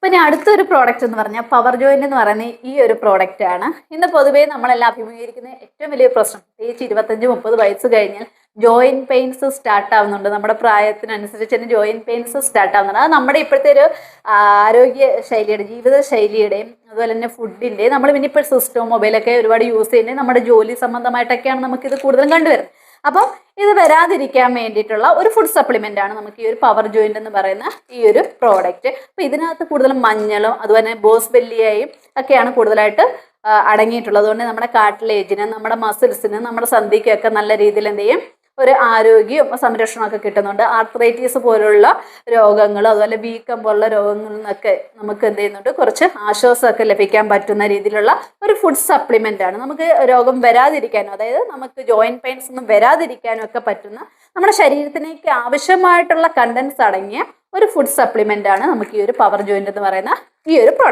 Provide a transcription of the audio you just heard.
ഇനി അടുത്തൊരു പ്രോഡക്റ്റ് എന്ന് പറഞ്ഞാൽ പവർ ജോയിന്റ് എന്ന് പറയുന്ന ഈ ഒരു പ്രോഡക്റ്റ് ആണ്. ഇന്ന് പൊതുവേ നമ്മളെല്ലാം അഭിമുഖീകരിക്കുന്ന ഏറ്റവും വലിയ പ്രശ്നം, പ്രത്യേകിച്ച് 25-30 വയസ്സ് കഴിഞ്ഞാൽ ജോയിന്റ് പെയിൻസ് സ്റ്റാർട്ട് ആവുന്നുണ്ട്. നമ്മുടെ പ്രായത്തിനനുസരിച്ച് തന്നെ ജോയിന്റ് പെയിൻസ് സ്റ്റാർട്ട് ആവുന്നുണ്ട്. അത് നമ്മുടെ ഇപ്പോഴത്തെ ഒരു ആരോഗ്യ ശൈലിയുടെ, ജീവിത ശൈലിയുടെയും അതുപോലെ തന്നെ ഫുഡിൻ്റെയും, നമ്മൾ പിന്നെ ഇപ്പോൾ സിസ്റ്റവും മൊബൈലൊക്കെ ഒരുപാട് യൂസ് ചെയ്യുന്നത് നമ്മുടെ ജോലി സംബന്ധമായിട്ടൊക്കെയാണ് നമുക്കിത് കൂടുതലും കണ്ടുവരുന്നത്. അപ്പം ഇത് വരാതിരിക്കാൻ വേണ്ടിയിട്ടുള്ള ഒരു ഫുഡ് സപ്ലിമെൻ്റ് ആണ് നമുക്ക് ഈ ഒരു പവർ ജോയിന്റ് എന്ന് പറയുന്ന ഈ ഒരു പ്രോഡക്റ്റ്. അപ്പോൾ ഇതിനകത്ത് കൂടുതലും മഞ്ഞളും അതുപോലെ തന്നെ ബോസ്ബെല്ലിയയും ഒക്കെയാണ് കൂടുതലായിട്ട് അടങ്ങിയിട്ടുള്ളത്. അതുകൊണ്ട് നമ്മുടെ കാർട്ടിലേജിന്, നമ്മുടെ മസിൽസിന്, നമ്മുടെ സന്ധിക്കൊക്കെ നല്ല രീതിയിൽ എന്ത് ചെയ്യും, ഒരു ആരോഗ്യവും സംരക്ഷണമൊക്കെ കിട്ടുന്നുണ്ട്. ആർത്രൈറ്റീസ് പോലുള്ള രോഗങ്ങൾ, അതുപോലെ വീക്കം പോലുള്ള രോഗങ്ങളിൽ നിന്നൊക്കെ നമുക്ക് എന്ത് ചെയ്യുന്നുണ്ട്, കുറച്ച് ആശ്വാസമൊക്കെ ലഭിക്കാൻ പറ്റുന്ന രീതിയിലുള്ള ഒരു ഫുഡ് സപ്ലിമെൻ്റ് ആണ്. നമുക്ക് രോഗം വരാതിരിക്കാനും, അതായത് നമുക്ക് ജോയിന്റ് പെയിൻസ് ഒന്നും വരാതിരിക്കാനും ഒക്കെ പറ്റുന്ന, നമ്മുടെ ശരീരത്തിലേക്ക് ആവശ്യമായിട്ടുള്ള കണ്ടൻസ് അടങ്ങിയ ഒരു ഫുഡ് സപ്ലിമെൻ്റ് ആണ് നമുക്ക് ഈ ഒരു പവർ ജോയിന്റ് എന്ന് പറയുന്ന ഈ ഒരു പ്രോഡക്റ്റ്.